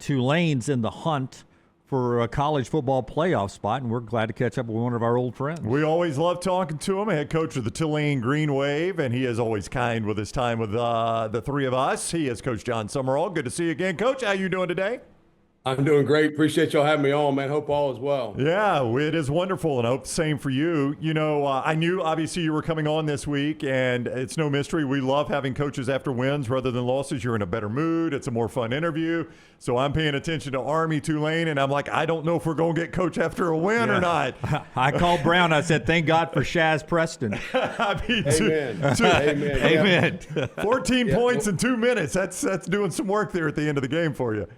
Tulane's in the hunt for a college football playoff spot, and we're glad to catch up with one of our old friends. We always love talking to him, head coach of the Tulane Green Wave, and he is always kind with his time with the three of us. He is Coach Jon Sumrall. Good to see you again, Coach. How you doing today? I'm doing great. Appreciate y'all having me on, man. Hope all is well. Yeah, it is wonderful, and I hope the same for you. You know, I knew obviously you were coming on this week, and it's no mystery. We love having coaches after wins rather than losses. You're in a better mood. It's a more fun interview. So I'm paying attention to Army, Tulane, and I'm like, I don't know if we're going to get coach after a win or not. I called Brown. I said, thank God for Shaz Preston. I mean, Amen. 14 points in 2 minutes. That's doing some work there at the end of the game for you.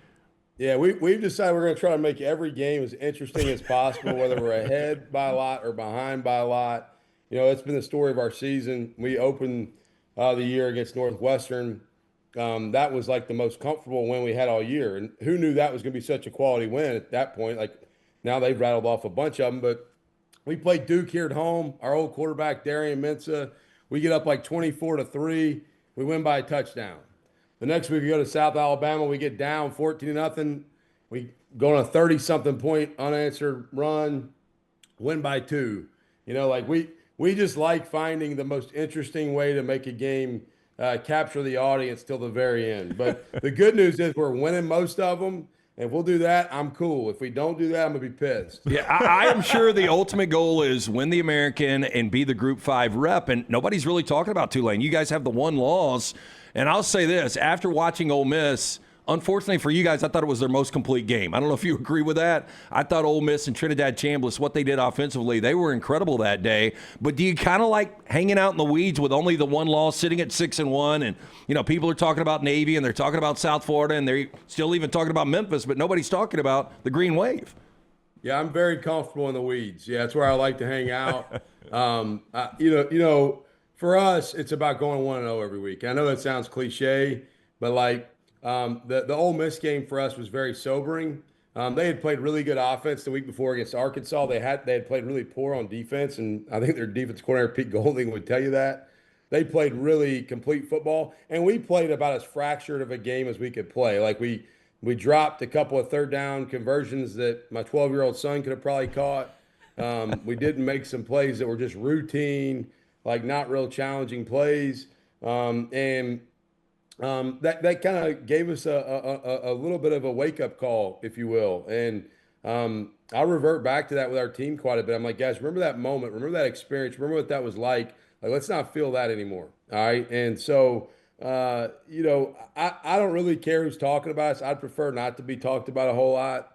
Yeah, we've decided we're going to try to make every game as interesting as possible, whether we're ahead by a lot or behind by a lot. You know, it's been the story of our season. We opened the year against Northwestern. That was like the most comfortable win we had all year. And who knew that was going to be such a quality win at that point? Like, now they've rattled off a bunch of them. But we played Duke here at home. Our old quarterback, Darian Mensah, we get up like 24-3. We win by a touchdown. The next week we go to South Alabama, we get down 14-0. We go on a 30-something point unanswered run, win by 2. You know, like we just like finding the most interesting way to make a game capture the audience till the very end. But the good news is we're winning most of them. And if we'll do that, I'm cool. If we don't do that, I'm going to be pissed. Yeah, I am sure the ultimate goal is win the American and be the Group 5 rep. And nobody's really talking about Tulane. You guys have the one loss. And I'll say this, after watching Ole Miss, unfortunately for you guys, I thought it was their most complete game. I don't know if you agree with that. I thought Ole Miss and Trinidad Chambliss, what they did offensively, they were incredible that day. But do you kind of like hanging out in the weeds with only the one loss, sitting at 6-1? And, you know, people are talking about Navy and they're talking about South Florida and they're still even talking about Memphis, but nobody's talking about the Green Wave. Yeah, I'm very comfortable in the weeds. Yeah, that's where I like to hang out. You know, for us, it's about going 1-0 every week. I know that sounds cliche, but like the Ole Miss game for us was very sobering. They had played really good offense the week before against Arkansas. They had played really poor on defense, and I think their defense coordinator Pete Golding would tell you that. They played really complete football, and we played about as fractured of a game as we could play. Like we dropped a couple of third down conversions that my 12-year-old son could have probably caught. We didn't make some plays that were just routine, like not real challenging plays. That kind of gave us a little bit of a wake-up call, if you will. And I'll revert back to that with our team quite a bit. I'm like, guys, remember that moment. Remember that experience. Remember what that was like. Like, let's not feel that anymore. All right? And so, you know, I don't really care who's talking about us. I'd prefer not to be talked about a whole lot.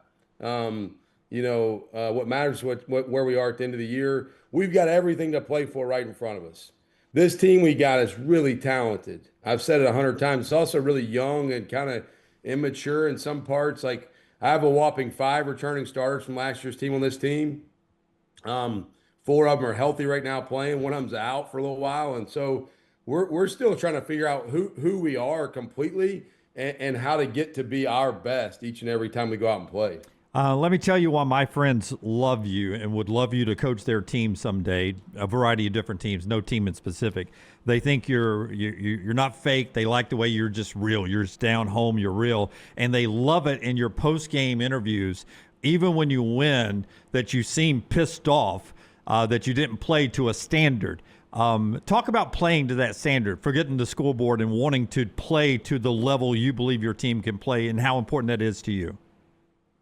You know, what matters is where we are at the end of the year. We've got everything to play for right in front of us. This team we got is really talented. I've said it 100 times. It's also really young and kind of immature in some parts. Like, I have a whopping 5 returning starters from last year's team on this team. 4 of them are healthy right now playing. One of them's out for a little while. And so we're still trying to figure out who we are completely and how to get to be our best each and every time we go out and play. Let me tell you why my friends love you and would love you to coach their team someday, a variety of different teams, no team in specific. They think you're not fake. They like the way you're just real. You're just down home, you're real. And they love it in your post-game interviews, even when you win, that you seem pissed off that you didn't play to a standard. Talk about playing to that standard, forgetting the scoreboard and wanting to play to the level you believe your team can play and how important that is to you.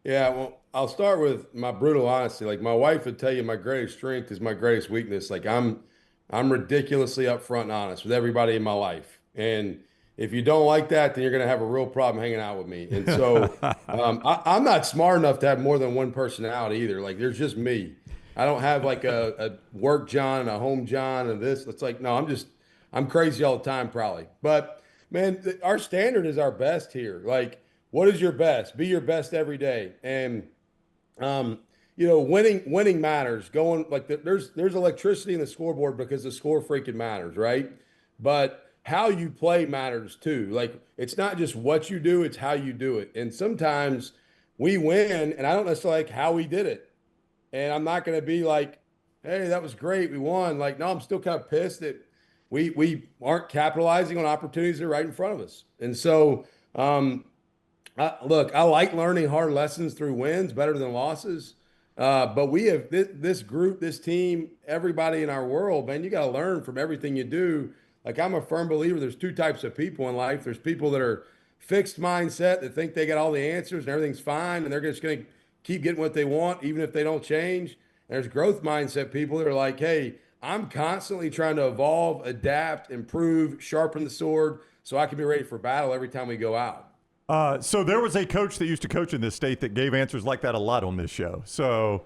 Yeah, well, I'll start with my brutal honesty. Like, my wife would tell you my greatest strength is my greatest weakness. Like, I'm ridiculously upfront and honest with everybody in my life. And if you don't like that, then you're going to have a real problem hanging out with me. And so I'm not smart enough to have more than one personality either. Like, there's just me. I don't have like a work John and a home John and this. It's like, no, I'm crazy all the time probably. But, man, our standard is our best here. Like, what is your best? Be your best every day. And, you know, winning matters. Going like there's electricity in the scoreboard because the score freaking matters, right? But how you play matters too. Like, it's not just what you do, it's how you do it. And sometimes we win, and I don't necessarily like how we did it. And I'm not going to be like, hey, that was great, we won. Like, no, I'm still kind of pissed that we aren't capitalizing on opportunities that are right in front of us. And so, Look, I like learning hard lessons through wins better than losses. But we have this group, this team, everybody in our world, man, you got to learn from everything you do. Like, I'm a firm believer there's two types of people in life. There's people that are fixed mindset that think they got all the answers and everything's fine and they're just going to keep getting what they want, even if they don't change. And there's growth mindset people that are like, hey, I'm constantly trying to evolve, adapt, improve, sharpen the sword so I can be ready for battle every time we go out. So there was a coach that used to coach in this state that gave answers like that a lot on this show. So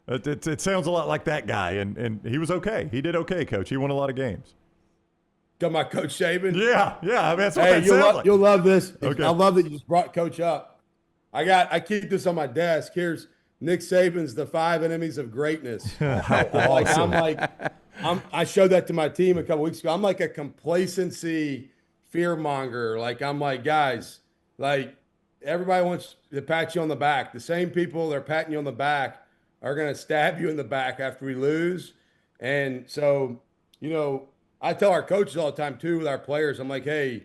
it sounds a lot like that guy, and he was okay. He did okay, Coach. He won a lot of games. Got my Coach Saban? Yeah. I mean, that's what Hey, that sounds like. you'll love this. Okay. I love that you just brought Coach up. I keep this on my desk. Here's Nick Saban's The 5 Enemies of Greatness. I showed that to my team a couple weeks ago. I'm like a complacency fear monger. Like, I'm like, guys, like, everybody wants to pat you on the back. The same people that are patting you on the back are going to stab you in the back after we lose. And so, I tell our coaches all the time too with our players, I'm like, hey,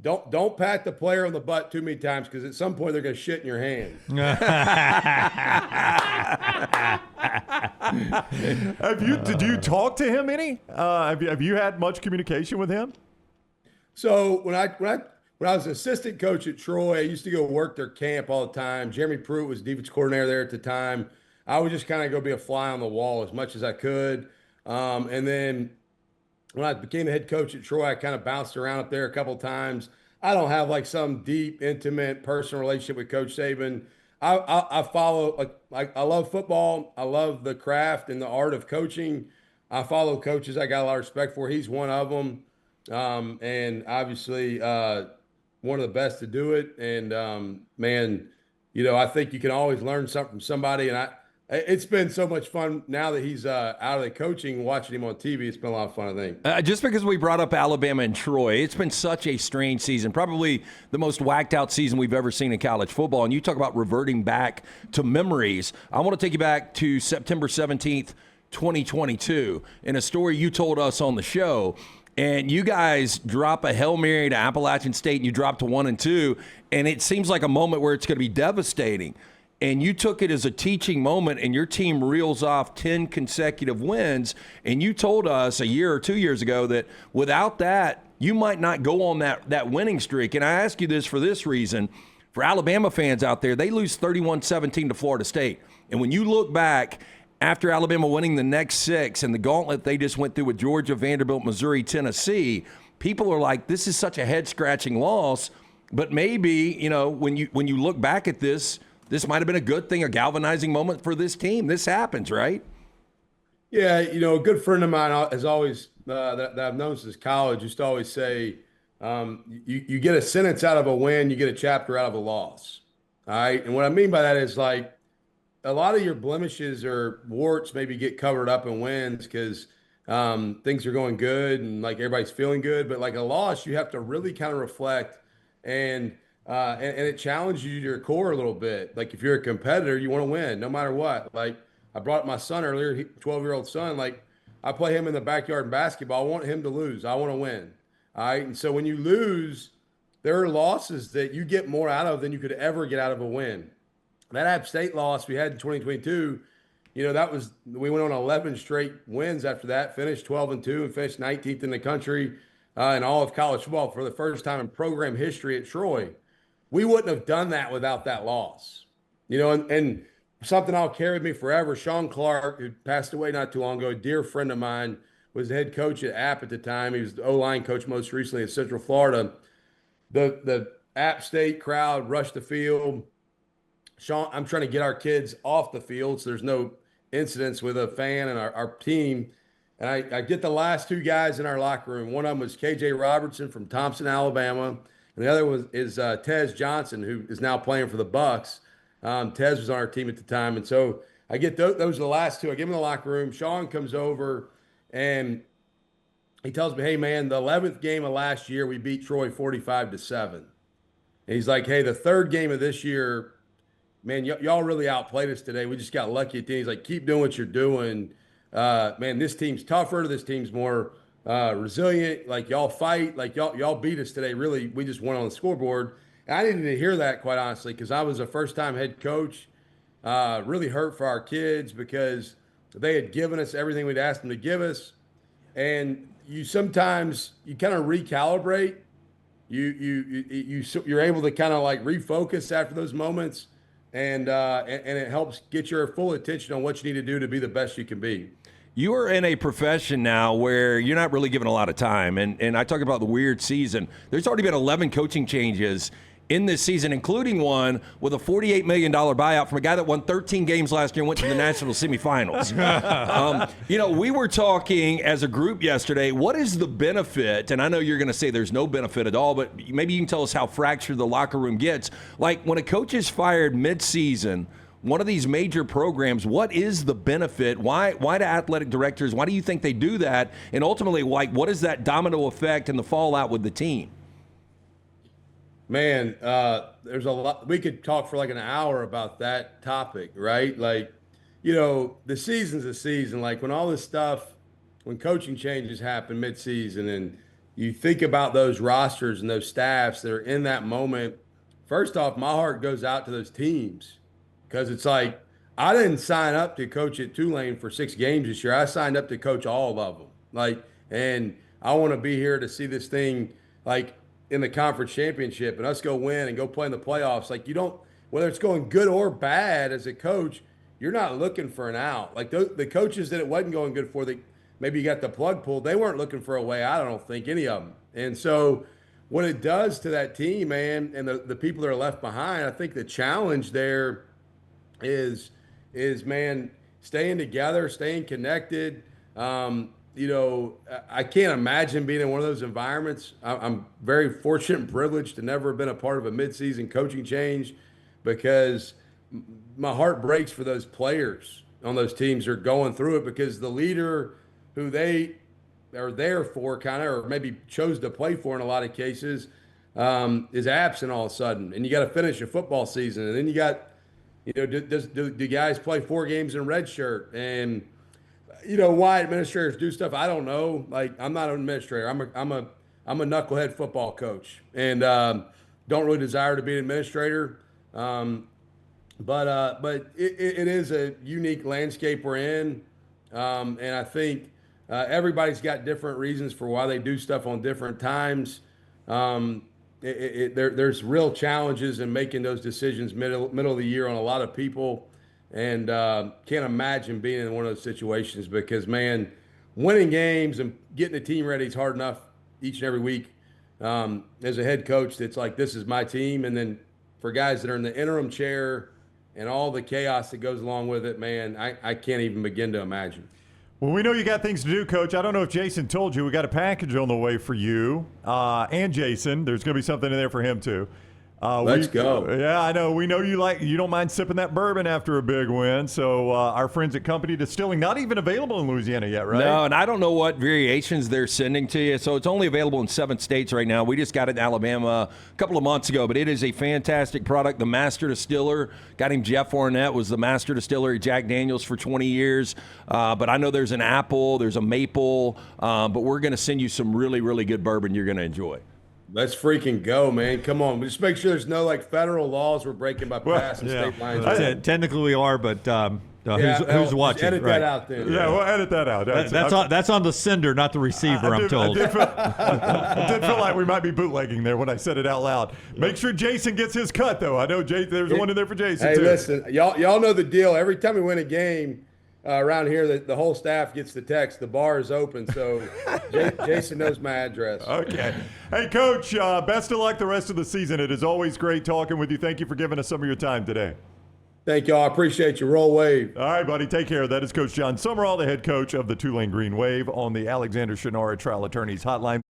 don't pat the player on the butt too many times because at some point they're going to shit in your hand. Did you talk to him any? Have you had much communication with him? So when I was an assistant coach at Troy, I used to go work their camp all the time. Jeremy Pruitt was defense coordinator there at the time. I would just kind of go be a fly on the wall as much as I could. And then when I became the head coach at Troy, I kind of bounced around up there a couple of times. I don't have like some deep, intimate, personal relationship with Coach Saban. I follow, like I love football. I love the craft and the art of coaching. I follow coaches I got a lot of respect for. He's one of them. And obviously one of the best to do it. And man, I think you can always learn something from somebody. And it's been so much fun now that he's out of the coaching, watching him on TV. It's been a lot of fun, I think. Just because we brought up Alabama and Troy, it's been such a strange season, probably the most whacked out season we've ever seen in college football. And you talk about reverting back to memories. I want to take you back to September 17th, 2022, in a story you told us on the show. And you guys drop a Hail Mary to Appalachian State, and you drop to 1-2, and it seems like a moment where it's going to be devastating. And you took it as a teaching moment, and your team reels off 10 consecutive wins. And you told us a year or 2 years ago that without that, you might not go on that winning streak. And I ask you this for this reason. For Alabama fans out there, they lose 31-17 to Florida State. And when you look back after Alabama winning the next 6 and the gauntlet they just went through with Georgia, Vanderbilt, Missouri, Tennessee, people are like, this is such a head-scratching loss. But maybe, when you look back at this might have been a good thing, a galvanizing moment for this team. This happens, right? Yeah, a good friend of mine has always, that I've known since college, used to always say, you get a sentence out of a win, you get a chapter out of a loss. All right? And what I mean by that is, like, a lot of your blemishes or warts maybe get covered up in wins because things are going good and, like, everybody's feeling good. But, like, a loss, you have to really kind of reflect and it challenges you to your core a little bit. Like, if you're a competitor, you want to win no matter what. Like, I brought up my son earlier, 12-year-old son. Like, I play him in the backyard in basketball. I want him to lose. I want to win. All right. And so when you lose, there are losses that you get more out of than you could ever get out of a win. That App State loss we had in 2022, we went on 11 straight wins after that, finished 12-2 and finished 19th in the country in all of college football for the first time in program history at Troy. We wouldn't have done that without that loss, and something I'll carry with me forever. Sean Clark, who passed away not too long ago, a dear friend of mine, was the head coach at App at the time. He was the O-line coach most recently at Central Florida. The App State crowd rushed the field. Sean, I'm trying to get our kids off the field so there's no incidents with a fan and our team. And I get the last 2 guys in our locker room. One of them was KJ Robertson from Thompson, Alabama. And the other is Tez Johnson, who is now playing for the Bucks. Tez was on our team at the time. And so I get those are the last 2. I give him the locker room. Sean comes over and he tells me, hey, man, the 11th game of last year, we beat Troy 45-7. And he's like, hey, the 3rd game of this year, man, y'all really outplayed us today. We just got lucky at the end. He's like, keep doing what you're doing. Man, this team's tougher. This team's more resilient. Like, y'all fight. Like, y'all beat us today. Really, we just won on the scoreboard. And I needed to hear that, quite honestly, because I was a first-time head coach, really hurt for our kids because they had given us everything we'd asked them to give us. And you sometimes you kind of recalibrate. You're able to kind of like refocus after those moments, and it helps get your full attention on what you need to do to be the best you can be. You are in a profession now where you're not really given a lot of time. And I talk about the weird season. There's already been 11 coaching changes in this season, including one with a $48 million buyout from a guy that won 13 games last year and went to the national semifinals. We were talking as a group yesterday, what is the benefit? And I know you're going to say there's no benefit at all, but maybe you can tell us how fractured the locker room gets. Like when a coach is fired mid-season, one of these major programs, what is the benefit? Why do athletic directors, why do you think they do that? And ultimately, like, what is that domino effect and the fallout with the team? Man, there's a lot. We could talk for like an hour about that topic, right? Like, the season's a season. Like when all this stuff, when coaching changes happen mid-season and you think about those rosters and those staffs that are in that moment, first off, my heart goes out to those teams. Because it's like, I didn't sign up to coach at Tulane for 6 games this year. I signed up to coach all of them. And I want to be here to see this thing, like, in the conference championship and us go win and go play in the playoffs. Like, you don't, whether it's going good or bad as a coach, you're not looking for an out. Like, the coaches that it wasn't going good for, that maybe you got the plug pulled, they weren't looking for a way out, I don't think, any of them. And so what it does to that team, man, and the people that are left behind, I think the challenge there is man, staying together, staying connected. I can't imagine being in one of those environments. I'm very fortunate and privileged to never have been a part of a midseason coaching change, because my heart breaks for those players on those teams who are going through it, because the leader who they are there for or maybe chose to play for in a lot of cases is absent all of a sudden. And you got to finish a football season. And then you got, do guys play 4 games in red shirt? And why administrators do stuff, I don't know. Like, I'm not an administrator. I'm a knucklehead football coach, and don't really desire to be an administrator. But it is a unique landscape we're in, and I think everybody's got different reasons for why they do stuff on different times. There's real challenges in making those decisions middle of the year on a lot of people. And can't imagine being in one of those situations, because, man, winning games and getting the team ready is hard enough each and every week. As a head coach, that's like, this is my team. And then for guys that are in the interim chair and all the chaos that goes along with it, man, I can't even begin to imagine. Well, we know you got things to do, Coach. I don't know if Jason told you, we got a package on the way for you and Jason. There's going to be something in there for him, too. Let's go. Yeah, I know. We know you don't mind sipping that bourbon after a big win. So our friends at Company Distilling, not even available in Louisiana yet, right? No, and I don't know what variations they're sending to you. So it's only available in 7 states right now. We just got it in Alabama a couple of months ago, but it is a fantastic product. The master distiller, guy named Jeff Ornette, was the master distiller at Jack Daniels for 20 years. But I know there's an apple, there's a maple, but we're going to send you some really, really good bourbon you're going to enjoy. Let's freaking go, man. Come on. Just make sure there's no federal laws we're breaking by passing state lines. Technically we are, but who's watching? Edit that out then. Yeah, we'll edit that out. That's on the sender, not the receiver, I'm told. I did feel like we might be bootlegging there when I said it out loud. Make sure Jason gets his cut, though. I know there's one in there for Jason, too. Hey, listen, y'all know the deal. Every time we win a game, around here, the whole staff gets the text. The bar is open, so Jason knows my address. Okay. Hey, Coach, best of luck the rest of the season. It is always great talking with you. Thank you for giving us some of your time today. Thank y'all. I appreciate you. Roll Wave. All right, buddy. Take care. That is Coach Jon Sumrall, the head coach of the Tulane Green Wave, on the Alexander Shinara Trial Attorneys Hotline.